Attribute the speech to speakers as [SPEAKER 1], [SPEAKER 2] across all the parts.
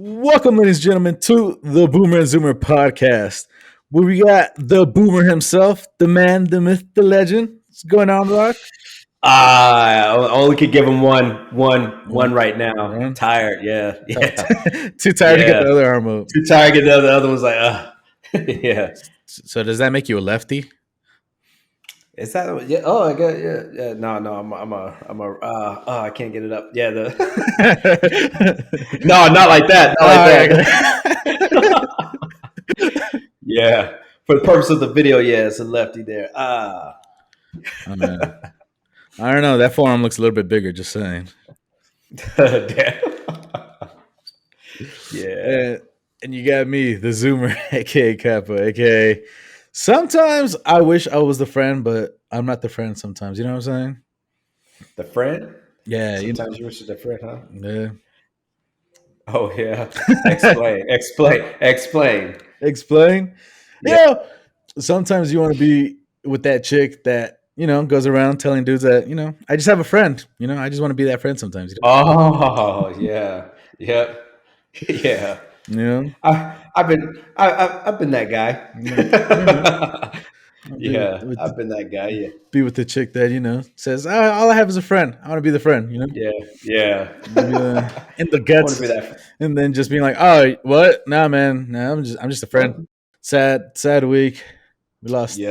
[SPEAKER 1] Welcome, ladies and gentlemen, to the Boomer and Zoomer podcast, where we got the Boomer himself, the man, the myth, the legend. What's going on, Rock?
[SPEAKER 2] I only could give him one right now.
[SPEAKER 1] One.
[SPEAKER 2] Tired, yeah.
[SPEAKER 1] Too tired to get the other arm up.
[SPEAKER 2] Too tired to get the other one's like, yeah.
[SPEAKER 1] So does that make you a lefty?
[SPEAKER 2] Is that yeah? Oh, I got yeah. No. I can't get it up. Yeah, no, not like that. Not like that. Yeah, for the purpose of the video, yeah, it's a lefty there.
[SPEAKER 1] Oh, man. I don't know. That forearm looks a little bit bigger. Just saying.
[SPEAKER 2] Damn. Yeah.
[SPEAKER 1] And you got me, the Zoomer, aka Kappa, aka. Sometimes I wish I was the friend, but I'm not the friend. Sometimes, you know what I'm saying?
[SPEAKER 2] The friend?
[SPEAKER 1] Yeah.
[SPEAKER 2] Sometimes you wish you're the friend, huh?
[SPEAKER 1] Yeah.
[SPEAKER 2] Oh yeah. Explain.
[SPEAKER 1] Yeah. Sometimes you want to be with that chick that, goes around telling dudes that, I just have a friend. I just want to be that friend sometimes.
[SPEAKER 2] Oh yeah. Yep. Yeah.
[SPEAKER 1] Yeah.
[SPEAKER 2] I've been that guy. Yeah. I've been that guy. Yeah.
[SPEAKER 1] Be with the chick that, says, all I have is a friend. I want to be the friend,
[SPEAKER 2] Yeah.
[SPEAKER 1] In the guts. And then just being like, oh, what? Nah, man. Nah, I'm just a friend. Sad week. We lost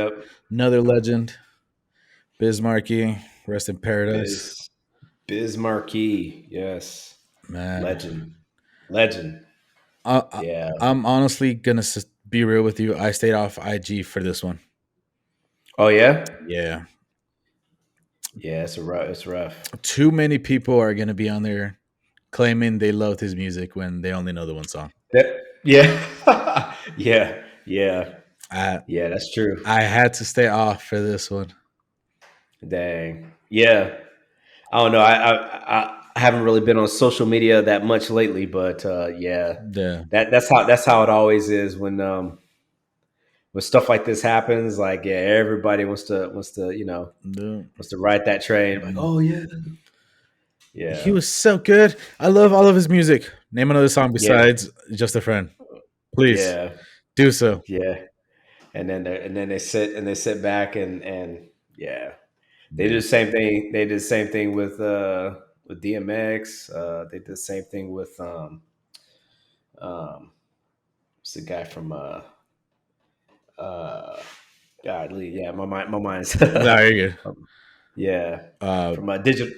[SPEAKER 1] another legend. Biz Markie, rest in paradise.
[SPEAKER 2] Biz Markie, yes.
[SPEAKER 1] Man.
[SPEAKER 2] Legend.
[SPEAKER 1] Yeah. I'm honestly going to be real with you. I stayed off IG for this one.
[SPEAKER 2] Oh, yeah?
[SPEAKER 1] Yeah.
[SPEAKER 2] Yeah, it's rough.
[SPEAKER 1] Too many people are going to be on there claiming they loved his music when they only know the one song.
[SPEAKER 2] Yeah. Yeah, that's true.
[SPEAKER 1] I had to stay off for this one.
[SPEAKER 2] Dang. Yeah. I don't know. I haven't really been on social media that much lately, but that's how it always is when stuff like this happens. Like, yeah, everybody wants to ride that train. Like, oh yeah. Yeah.
[SPEAKER 1] He was so good. I love all of his music. Name another song besides Just a Friend. Please do so.
[SPEAKER 2] Yeah. And then they sit back and yeah. They did the same thing. They did the same thing with DMX. They did the same thing with what's the guy from my mind's
[SPEAKER 1] there you go.
[SPEAKER 2] Yeah. From digital.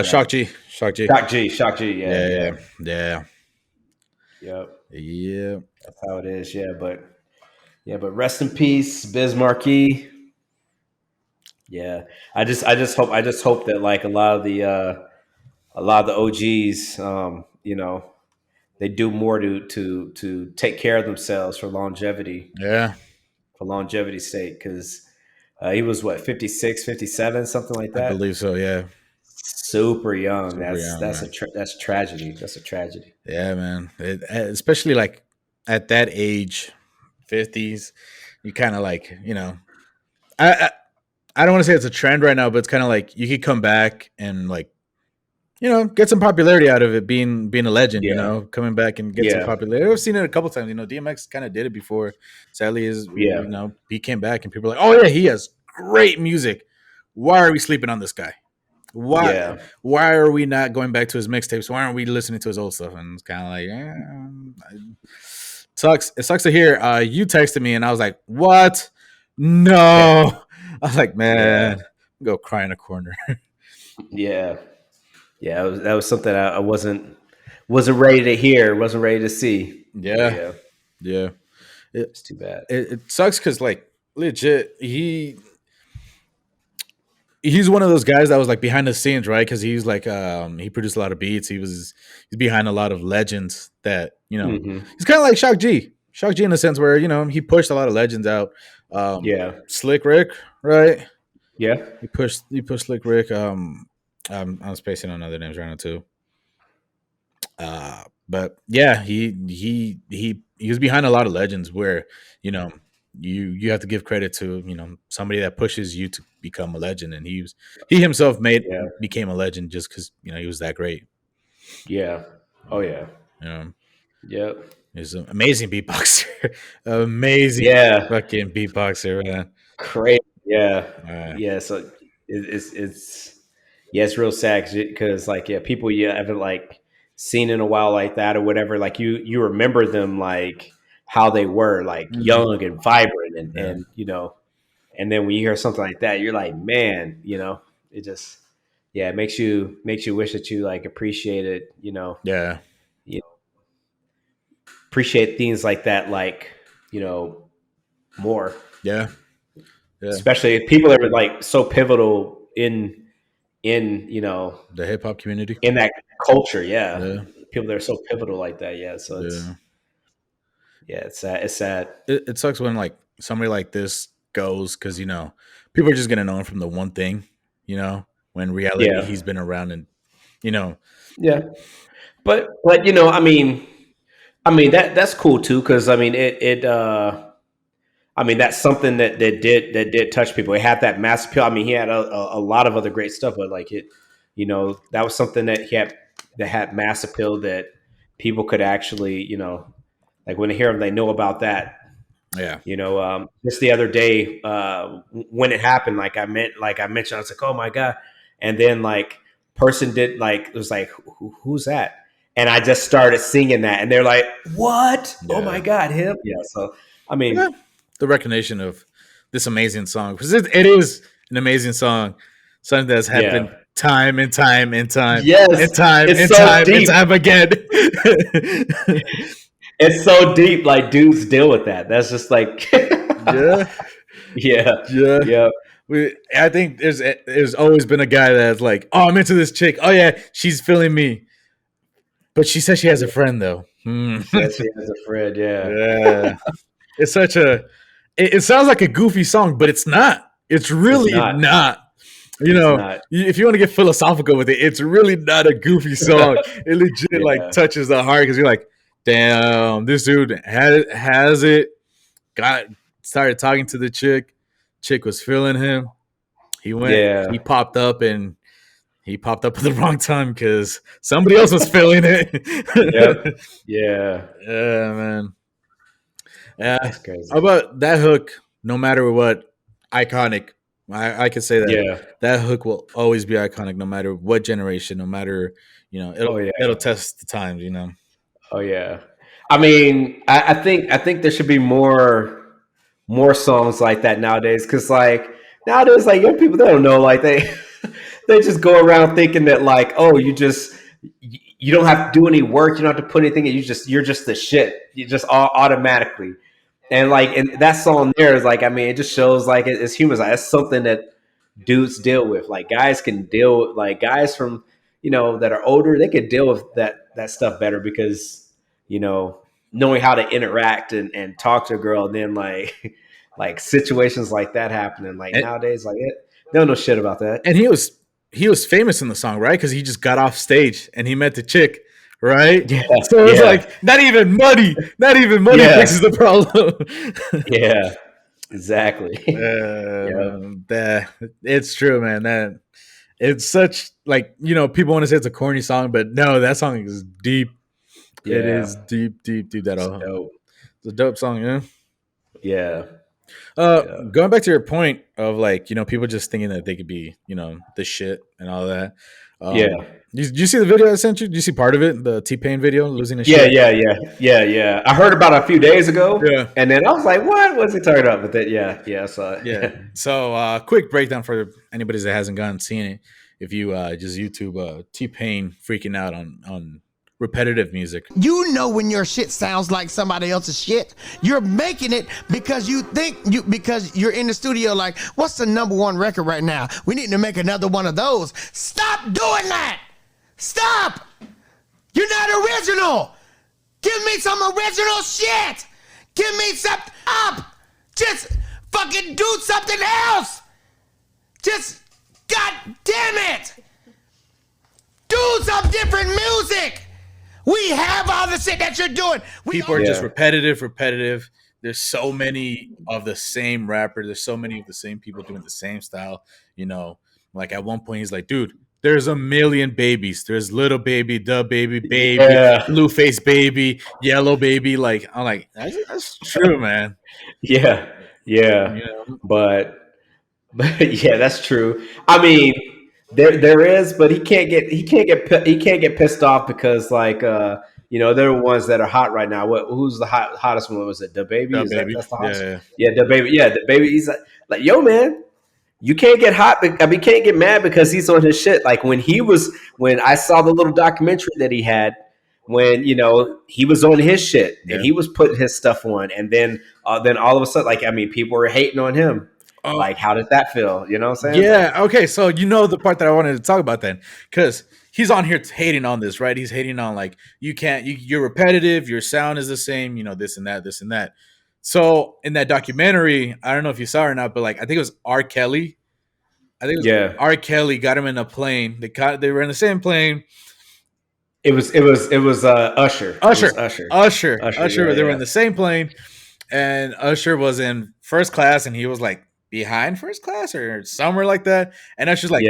[SPEAKER 1] Shock G.
[SPEAKER 2] Yeah.
[SPEAKER 1] Yep.
[SPEAKER 2] That's how it is. But rest in peace, Biz Markie. Yeah, I just hope that like a lot of the OGs, they do more to take care of themselves for longevity.
[SPEAKER 1] Yeah,
[SPEAKER 2] for longevity's sake, because he was 56, 57, something like that.
[SPEAKER 1] I believe so. Yeah,
[SPEAKER 2] super young. That's tragedy. That's a tragedy.
[SPEAKER 1] Yeah, man. Especially like at that age, 50s, you kind of like I don't want to say it's a trend right now, but it's kind of like you could come back and like, get some popularity out of it, being a legend, coming back and get some popularity. I've seen it a couple times. DMX kind of did it before. Sadly, he came back and people are like, oh yeah, he has great music. Why are we sleeping on this guy? Why are we not going back to his mixtapes? Why aren't we listening to his old stuff? And it's kind of like, it sucks to hear. You texted me and I was like, what? No. I was like, man, go cry in a corner.
[SPEAKER 2] Yeah. That was something I wasn't ready to hear, wasn't ready to see.
[SPEAKER 1] Yeah.
[SPEAKER 2] It's too bad.
[SPEAKER 1] It sucks because, like, legit, he's one of those guys that was like behind the scenes, right? Because he's like, he produced a lot of beats. He's behind a lot of legends that he's kind of like Shock G in the sense where he pushed a lot of legends out. Slick Rick, right?
[SPEAKER 2] Yeah,
[SPEAKER 1] he pushed Slick Rick. I'm spacing on other names right now too. But yeah, he was behind a lot of legends where, you know, you have to give credit to, you know, somebody that pushes you to become a legend, and he himself became a legend just because, you know, he was that great.
[SPEAKER 2] Yeah. Oh yeah.
[SPEAKER 1] You know,
[SPEAKER 2] Yep.
[SPEAKER 1] he's an amazing beatboxer, amazing
[SPEAKER 2] Yeah.
[SPEAKER 1] fucking beatboxer, man.
[SPEAKER 2] Crazy. Yeah. Yeah. So it's yeah, it's real sad because like yeah, people you haven't like seen in a while like that or whatever, like you remember them like how they were like young and vibrant
[SPEAKER 1] Yeah,
[SPEAKER 2] and you know, and then when you hear something like that, you're like, man, you know, it just yeah, it makes you wish that you like appreciated,
[SPEAKER 1] yeah,
[SPEAKER 2] you know, appreciate things like that, like you know, more.
[SPEAKER 1] yeah, yeah.
[SPEAKER 2] Especially if people that were like so pivotal in you know
[SPEAKER 1] The hip hop community.
[SPEAKER 2] in that culture. Yeah,
[SPEAKER 1] Yeah,
[SPEAKER 2] people that are so pivotal like that. Yeah, so it's
[SPEAKER 1] yeah.
[SPEAKER 2] yeah, it's sad. It's sad.
[SPEAKER 1] It sucks when like somebody like this goes because, you know, people are just gonna know him from the one thing, you know. When in reality
[SPEAKER 2] Yeah,
[SPEAKER 1] he's been around, and you know,
[SPEAKER 2] yeah. But you know, I mean that's cool too because I mean I mean that's something that did touch people. It had that mass appeal. I mean, he had a lot of other great stuff, but like it, you know, that was something that he had that had mass appeal that people could actually, you know, like when they hear him, they know about that.
[SPEAKER 1] yeah,
[SPEAKER 2] You know, just the other day when it happened, like I mentioned, I was like, oh my god, and then like person did like it was like who's that, and I just started singing that, and they're like, what? Oh my
[SPEAKER 1] yeah,
[SPEAKER 2] god, him? Yeah. So I
[SPEAKER 1] yeah.
[SPEAKER 2] mean,
[SPEAKER 1] The recognition of this amazing song, because it is an amazing song, something that's
[SPEAKER 2] yeah.
[SPEAKER 1] happened time and time and time and
[SPEAKER 2] Yes,
[SPEAKER 1] time
[SPEAKER 2] it's
[SPEAKER 1] and
[SPEAKER 2] so
[SPEAKER 1] time and
[SPEAKER 2] deep.
[SPEAKER 1] time again.
[SPEAKER 2] It's so deep. Like dudes deal with that. That's just like,
[SPEAKER 1] Yeah,
[SPEAKER 2] yeah,
[SPEAKER 1] yeah.
[SPEAKER 2] yeah,
[SPEAKER 1] I think there's always been a guy that's like, oh, I'm into this chick. Oh yeah, she's feeling me, but she says she has a friend though. Hmm.
[SPEAKER 2] says she has a friend. Yeah,
[SPEAKER 1] Yeah, it's such a. It sounds like a goofy song, but it's not. It's
[SPEAKER 2] it's
[SPEAKER 1] really
[SPEAKER 2] not.
[SPEAKER 1] not. You
[SPEAKER 2] It's
[SPEAKER 1] know,
[SPEAKER 2] not.
[SPEAKER 1] if you want to get philosophical with it, it's really not a goofy song. It legit like
[SPEAKER 2] Yeah,
[SPEAKER 1] touches the heart because you're like, damn, this dude has it. Got started talking to the chick. Chick was feeling him. He went.
[SPEAKER 2] yeah.
[SPEAKER 1] He popped up, and he popped up at the wrong time because somebody else was feeling
[SPEAKER 2] Yep.
[SPEAKER 1] it.
[SPEAKER 2] Yeah.
[SPEAKER 1] Yeah, man. Yeah.
[SPEAKER 2] That's
[SPEAKER 1] How
[SPEAKER 2] crazy.
[SPEAKER 1] about that hook? No matter what, iconic. I can say that
[SPEAKER 2] Yeah.
[SPEAKER 1] that hook will always be iconic, no matter what generation, no matter, you know,
[SPEAKER 2] Oh yeah.
[SPEAKER 1] it'll test the times. You know.
[SPEAKER 2] Oh yeah. I mean, I think there should be more songs like that nowadays because like nowadays like young people they don't know like they they just go around thinking that like oh you don't have to do any work you don't have to put anything in you're just the shit you just automatically and like and that song there is like I mean it just shows like it's humans like that's something that dudes deal with like guys can deal with like guys from you know that are older they could deal with that stuff better because you know knowing how to interact and talk to a girl and then like like situations like that happening like
[SPEAKER 1] And,
[SPEAKER 2] nowadays like it they don't know shit about that.
[SPEAKER 1] and he was famous in the song, right? Because he just got off stage and he met the chick, right?
[SPEAKER 2] Yeah,
[SPEAKER 1] So it's
[SPEAKER 2] yeah,
[SPEAKER 1] like not even money
[SPEAKER 2] yeah,
[SPEAKER 1] fixes the problem.
[SPEAKER 2] yeah, exactly. Yeah,
[SPEAKER 1] That it's true, man. That it's such like, you know, people want to say it's a corny song, but no, that song is deep. It
[SPEAKER 2] yeah,
[SPEAKER 1] is deep, deep, deep. That
[SPEAKER 2] it's
[SPEAKER 1] all.
[SPEAKER 2] dope.
[SPEAKER 1] It's a dope song, yeah.
[SPEAKER 2] Yeah, yeah,
[SPEAKER 1] Going back to your point of like, you know, people just thinking that they could be, you know, the shit and all that.
[SPEAKER 2] yeah.
[SPEAKER 1] Did you see the video I sent you? Did you see part of it? The T-Pain video, losing his
[SPEAKER 2] Yeah,
[SPEAKER 1] shit.
[SPEAKER 2] yeah, yeah, yeah, yeah. I heard about it a few days ago,
[SPEAKER 1] Yeah,
[SPEAKER 2] and then I was like, "What was he talking about?" But then, yeah, yeah, I saw
[SPEAKER 1] yeah.
[SPEAKER 2] it.
[SPEAKER 1] So, quick breakdown for anybody that hasn't gone and seen it. If you just YouTube T-Pain freaking out on repetitive music.
[SPEAKER 3] You know when your shit sounds like somebody else's shit. You're making it because you think because you're in the studio like, what's the number one record right now? We need to make another one of those. Stop doing that. Stop. You're not original. Give me some original shit. Give me something up. Just fucking do something else. Just, god damn it. Do some different music. We have all the shit that you're doing.
[SPEAKER 1] People are just repetitive. There's so many of the same rapper. There's so many of the same people doing the same style. You know, like at one point he's like, dude, there's a million babies. There's little baby, the baby, blue face baby, yellow baby. Like I'm like, that's true, man.
[SPEAKER 2] Yeah. You know? But yeah, that's true. I mean, there is, but he can't get pissed off because like you know, there are ones that are hot right now. Who's the hottest one? Was it the baby?
[SPEAKER 1] That's the
[SPEAKER 2] hottest? Yeah, the baby. Yeah, the baby. He's like, yo, man, you can't get hot. I mean, can't get mad because he's on his shit. Like when I saw the little documentary that he had, when you know he was on his shit and he was putting his stuff on, and then all of a sudden, like I mean, people were hating on him. Like, how did that feel? You know what I'm saying?
[SPEAKER 1] Yeah. Okay. So you know the part that I wanted to talk about then, because he's on here hating on this, right? He's hating on like you're repetitive, your sound is the same, you know, this and that. So in that documentary, I don't know if you saw it or not, but like I think it was R. Kelly. R. Kelly got him in a plane. They were in the same plane.
[SPEAKER 2] It was Usher.
[SPEAKER 1] Usher. They were in the same plane, and Usher was in first class, and he was like behind first class or somewhere like that. And Usher's like,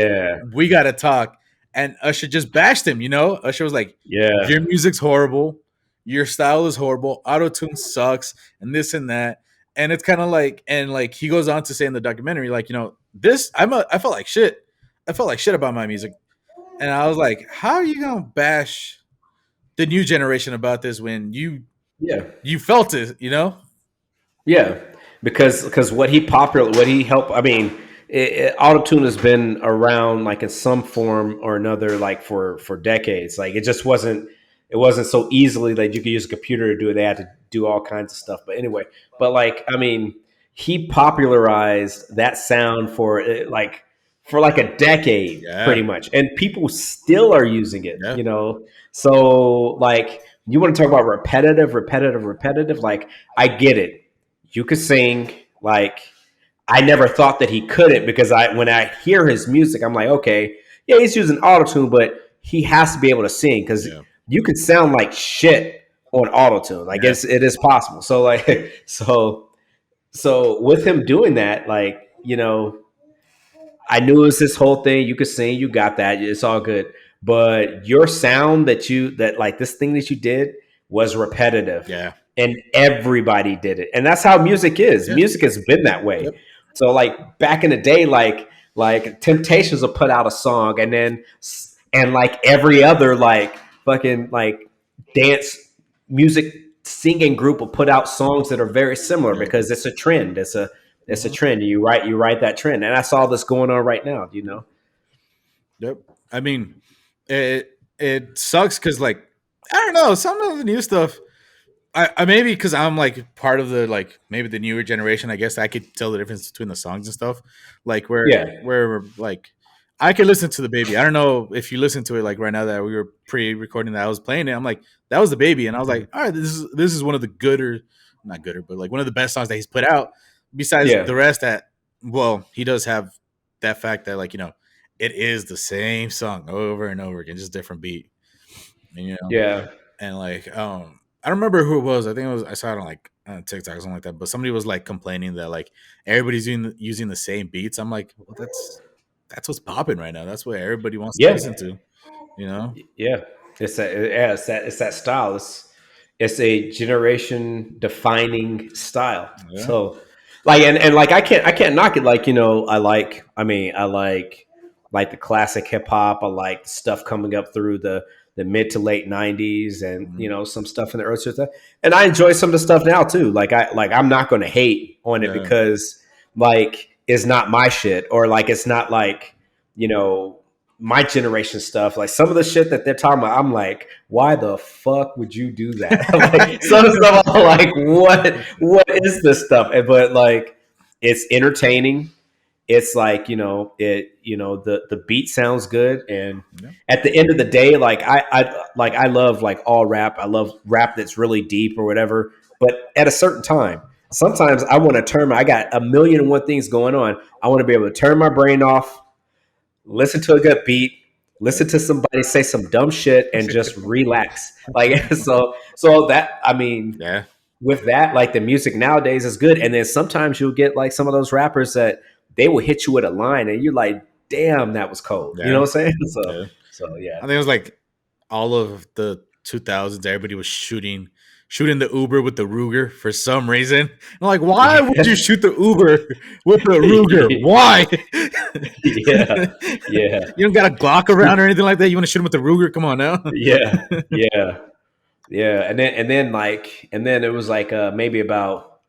[SPEAKER 1] we gotta talk. And Usher just bashed him, you know? Usher was like, your music's horrible, your style is horrible, auto-tune sucks, and this and that. And it's kind of like, and like he goes on to say in the documentary, like, you know, I felt like shit. I felt like shit about my music. And I was like, how are you gonna bash the new generation about this when you felt it, you know?
[SPEAKER 2] Yeah. Because what he helped, I mean, autotune has been around like in some form or another, like for decades. Like it wasn't so easily like you could use a computer to do it. They had to do all kinds of stuff. But anyway, like, I mean, he popularized that sound for like a decade pretty much. And people still are using it, you know? So like, you want to talk about repetitive. Like I get it. You could sing. Like I never thought that he couldn't, because when I hear his music, I'm like, okay, yeah, he's using autotune, but he has to be able to sing, because you could sound like shit on autotune. Like it is possible. So like, so with him doing that, like, you know, I knew it was this whole thing. You could sing, you got that. It's all good. But your sound that like this thing that you did was repetitive.
[SPEAKER 1] Yeah.
[SPEAKER 2] And everybody did it. And that's how music is. Music has been that way. Yep. So like back in the day, like Temptations will put out a song, and like every other like fucking like dance music singing group will put out songs that are very similar, because it's a trend. It's a trend. You write that trend. And I saw this going on right now, you know?
[SPEAKER 1] Yep. I mean, it sucks because like, I don't know, some of the new stuff, I maybe because I'm like part of the like maybe the newer generation, I guess I could tell the difference between the songs and stuff. Like where like I could listen to the baby. I don't know if you listen to it like right now that we were pre-recording that I was playing it. I'm like, that was the baby, and I was like, all right, this is one of the not gooder, but like one of the best songs that he's put out. Besides the rest, that he does have that fact that like, you know, it is the same song over and over again, just different beat. And, you know, and like I don't remember who it was. I think I saw it on like TikTok or something like that. But somebody was like complaining that like everybody's using the same beats. I'm like, well, that's what's popping right now. That's what everybody wants to listen to. You know?
[SPEAKER 2] Yeah, it's that style. It's a generation defining style. Yeah. So like and like I can't knock it. Like, you know, I like the classic hip hop. I like the stuff coming up through the mid to late 90s, and you know, some stuff in the early stuff. And I enjoy some of the stuff now too. Like I'm not going to hate on it because like it's not my shit, or like it's not like, you know, my generation stuff. Like some of the shit that they're talking about, I'm like, why the fuck would you do that? Like some stuff I'm like, what is this stuff? But like, it's entertaining. It's like, you know, the beat sounds good, and at the end of the day, like I love like all rap. I love rap that's really deep or whatever. But at a certain time, sometimes I want to I got a million and one things going on. I want to be able to turn my brain off, listen to a good beat, Listen to somebody say some dumb shit and just relax. Like so that I mean, with that, like the music nowadays is good. And then sometimes you'll get like some of those rappers that they will hit you with a line and you're like, damn, that was cold. You know what I'm saying? So yeah.
[SPEAKER 1] I think it was like all of the 2000s, everybody was shooting the Uber with the Ruger for some reason. I'm like, why would you shoot the Uber with the Ruger? Why?
[SPEAKER 2] Yeah.
[SPEAKER 1] You don't got a Glock around or anything like that. You want to shoot him with the Ruger? Come on now.
[SPEAKER 2] Yeah. And then it was like maybe about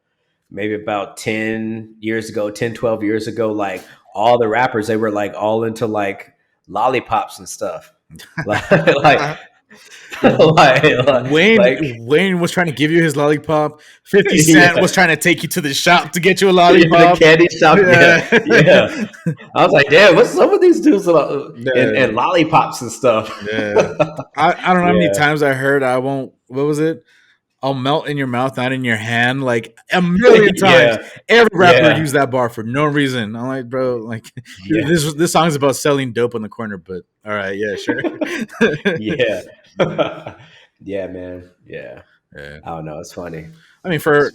[SPEAKER 2] 10 years ago, 10, 12 years ago, like all the rappers, they were like all into like lollipops and stuff.
[SPEAKER 1] Wayne was trying to give you his lollipop. 50 Cent was trying to take you to the shop to get you a lollipop.
[SPEAKER 2] The candy shop. Yeah. I was like, damn, what's some of these dudes and lollipops and stuff?
[SPEAKER 1] Yeah. I don't know how many times I heard what was it? I'll melt in your mouth, not in your hand, like a million times. Every rapper used that bar for no reason. I'm like, bro, like this song's about selling dope on the corner, but all right, yeah, sure.
[SPEAKER 2] Yeah, man. Yeah. I don't know. It's funny.
[SPEAKER 1] I mean, for a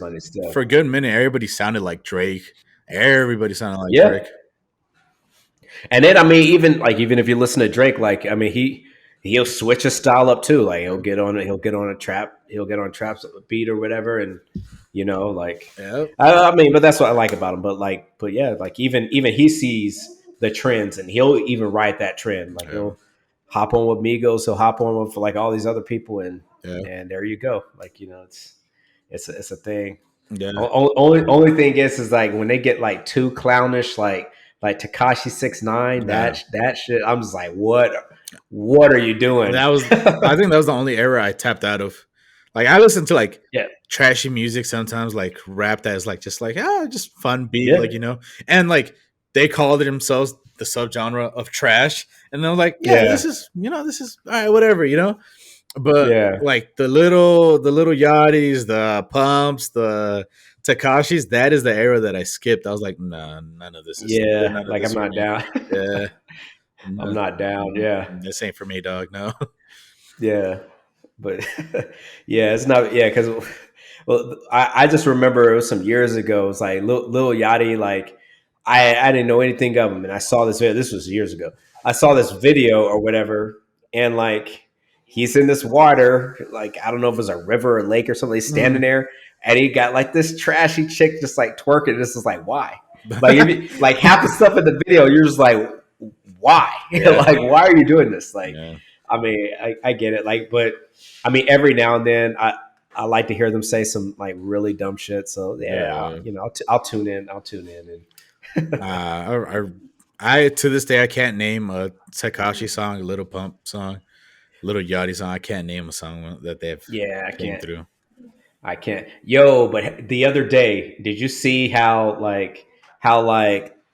[SPEAKER 1] good minute, everybody sounded like Drake. Everybody sounded like Drake.
[SPEAKER 2] And then, I mean, even if you listen to Drake, like, I mean, he'll switch his style up too. Like he'll get on a trap beat or whatever, and like I mean, but that's what I like about him. But yeah, like even he sees the trends and he'll even ride that trend. Like he'll hop on with Migos, he'll hop on with like all these other people, and there you go. Like it's a thing. Yeah. Only thing is like when they get like too clownish, like Tekashi 6ix9ine, that shit. I'm just like, what are you doing?
[SPEAKER 1] I think that was the only era I tapped out of. Like I listen to like trashy music sometimes, like rap that is like just fun beat, like and like they called it themselves the subgenre of trash, and they're like, this is all right, whatever, But like the little Yachties, the Pumps, the Tekashis, that is the era that I skipped. I was like, nah, none of this is
[SPEAKER 2] like I'm not down.
[SPEAKER 1] Yeah.
[SPEAKER 2] I'm not down. Yeah.
[SPEAKER 1] This ain't for me, dog. No.
[SPEAKER 2] Yeah. But it's not. Yeah. Cause I just remember it was some years ago. It was like Lil Yachty. Like I didn't know anything of him. And I saw this video. This was years ago. I saw this video or whatever. And like, he's in this water. Like, I don't know if it was a river or lake or something. He's standing there and he got like this trashy chick just like twerking. This is like, why? Like, like half the stuff in the video, you're just like, why? Like, why are you doing this? Like, I mean, I get it. Like, but I mean, every now and then I like to hear them say some like really dumb shit. So I'll tune in. And
[SPEAKER 1] I to this day I can't name a Tekashi song, a Little Pump song, Little Yachty song. I can't name a song that they've came through.
[SPEAKER 2] I can't. Yo, but the other day, did you see how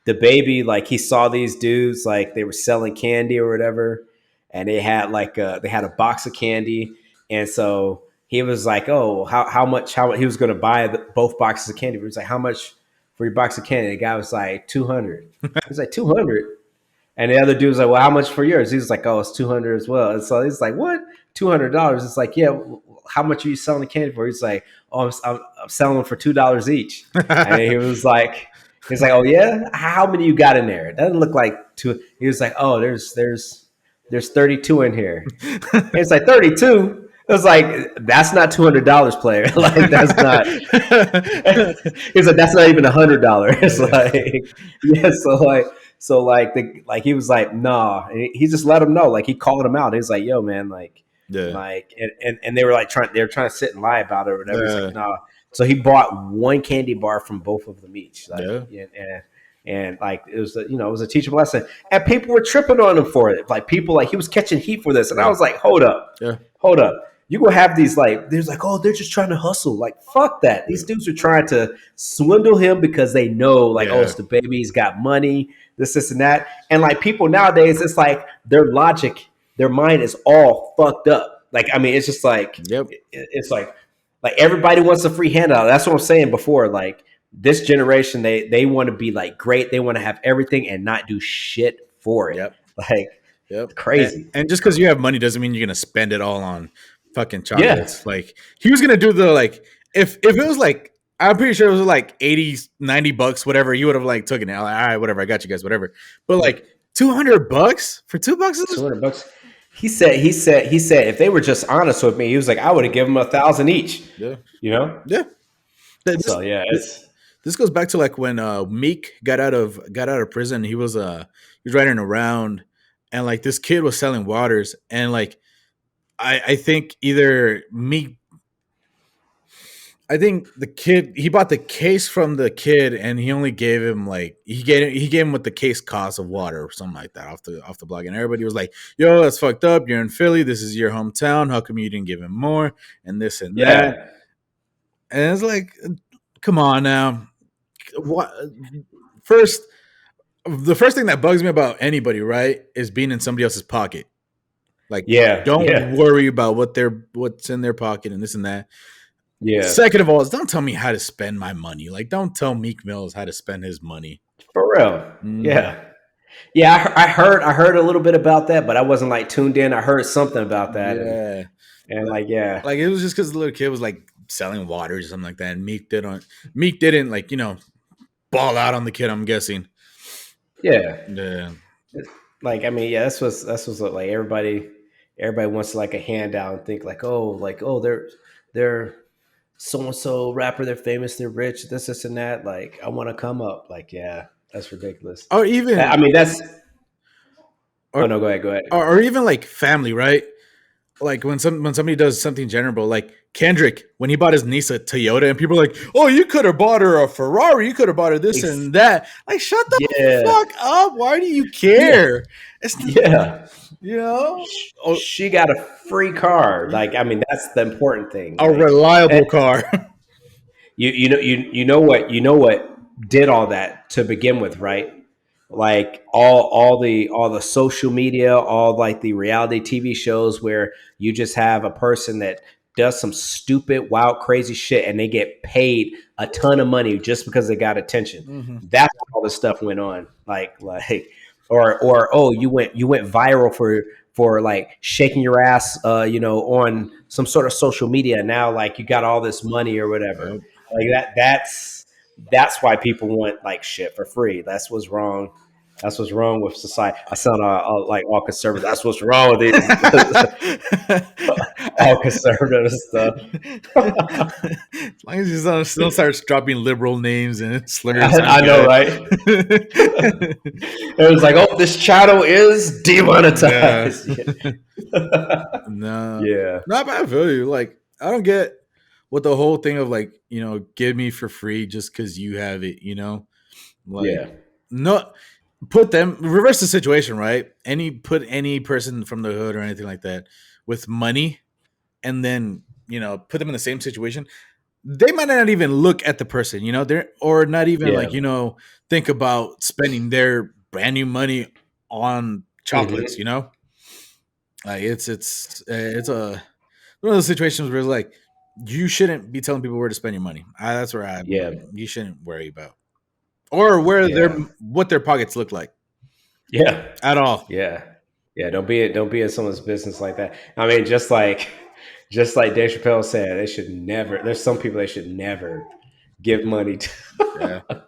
[SPEAKER 2] the baby, like he saw these dudes, like they were selling candy or whatever, and they had a box of candy, and so he was like, oh, how much he was going to buy both boxes of candy. He was like, how much for your box of candy? The guy was like, 200. He was like, 200. And the other dude was like, well, how much for yours? He was like, oh, it's 200 as well. And so he's like, what? $200? It's like, yeah. How much are you selling the candy for? He's like, oh, I'm selling them for $2 each. And he was like, oh yeah, how many you got in there? It doesn't look like two. He was like, oh, there's 32 in here. And it's like 32. It was like, that's not $200, player. Like that's not. He's like, that's not even $100. It's like, he was like, nah. And he just let him know. Like he called him out. He was like, yo, man, like. Yeah. Like and they were like trying to sit and lie about it or whatever. He's like, no. So he bought one candy bar from both of them each. Like, and like it was it was a teachable lesson. And people were tripping on him for it. Like people he was catching heat for this. And I was like, hold up. You gonna have these there's like, oh, they're just trying to hustle. Like, fuck that. These dudes are trying to swindle him because they know oh, it's the baby, he's got money, this and that. And like people nowadays, it's like their logic, their mind is all fucked up. Like, I mean, it's just like, it's like everybody wants a free handout. That's what I'm saying before. Like this generation, they want to be like great. They want to have everything and not do shit for it. Like
[SPEAKER 1] Yep.
[SPEAKER 2] It's crazy.
[SPEAKER 1] And just because you have money doesn't mean you're gonna spend it all on fucking chocolates.
[SPEAKER 2] Yeah.
[SPEAKER 1] Like he was gonna do the like if it was like I'm pretty sure it was like 80, 90 bucks, whatever, he would have like taken it. Like, all right, whatever, I got you guys, whatever. But like $200 for $2?
[SPEAKER 2] $200. He said if they were just honest with me, he was like, I would have given them 1,000 each.
[SPEAKER 1] Yeah.
[SPEAKER 2] You know?
[SPEAKER 1] Yeah.
[SPEAKER 2] So yeah,
[SPEAKER 1] this goes back to like when Meek got out of prison. He was riding around, and like this kid was selling waters, and like I think either Meek, I think the kid, he bought the case from the kid, and he only gave him like he gave him what the case cost of water or something like that off the blog, and everybody was like, "Yo, that's fucked up. You're in Philly. This is your hometown. How come you didn't give him more?" And this and that. And it's like, come on now. What the first thing that bugs me about anybody, right, is being in somebody else's pocket. Like, don't worry about what's in their pocket and this and that.
[SPEAKER 2] Yeah.
[SPEAKER 1] Second of all, is don't tell me how to spend my money. Like, don't tell Meek Mills how to spend his money.
[SPEAKER 2] For real. Yeah. Yeah, I heard a little bit about that, but I wasn't like tuned in. I heard something about that.
[SPEAKER 1] Yeah.
[SPEAKER 2] And like
[SPEAKER 1] it was just because the little kid was like selling water or something like that, and Meek didn't like, ball out on the kid, I'm guessing.
[SPEAKER 2] Yeah. Like, I mean, yeah, that's what's like everybody wants like a handout and think like, oh, they're so-and-so rapper, they're famous, they're rich, this and that. Like, I want to come up. Like, yeah, that's ridiculous.
[SPEAKER 1] Or even,
[SPEAKER 2] I mean, that's. Oh no, go ahead.
[SPEAKER 1] Or even like family, right? Like when somebody does something general, like Kendrick, when he bought his niece a Toyota, and people are like, "Oh, you could have bought her a Ferrari. You could have bought her this and that." Like, shut the fuck up. Why do you care?
[SPEAKER 2] She got a free car. Like, I mean, that's the important thing.
[SPEAKER 1] A reliable car.
[SPEAKER 2] You know what did all that to begin with, right? Like all the social media, all like the reality TV shows where you just have a person that does some stupid, wild, crazy shit and they get paid a ton of money just because they got attention. Mm-hmm. That's how all this stuff went on. Or oh, you went viral for like shaking your ass, on some sort of social media. Now, like you got all this money or whatever. Like that's why people want like shit for free. That's what's wrong. That's what's wrong with society. I sound like all conservative. That's what's wrong with these all conservative stuff.
[SPEAKER 1] As long as you don't start dropping liberal names and slurs.
[SPEAKER 2] I know, right? It was like, oh, this channel is demonetized.
[SPEAKER 1] No. Yeah. Not bad. I feel you. Like, I don't get what the whole thing of like, give me for free just because you have it, No. Reverse the situation, right? Put any person from the hood or anything like that with money, and then put them in the same situation. They might not even look at the person, or not even think about spending their brand new money on chocolates. Like it's one of those situations where it's like you shouldn't be telling people where to spend your money. That's where you shouldn't worry about. Or what their pockets look like.
[SPEAKER 2] Yeah.
[SPEAKER 1] At all.
[SPEAKER 2] Yeah. Yeah. Don't be in someone's business like that. I mean, just like Dave Chappelle said, there's some people they should never give money to.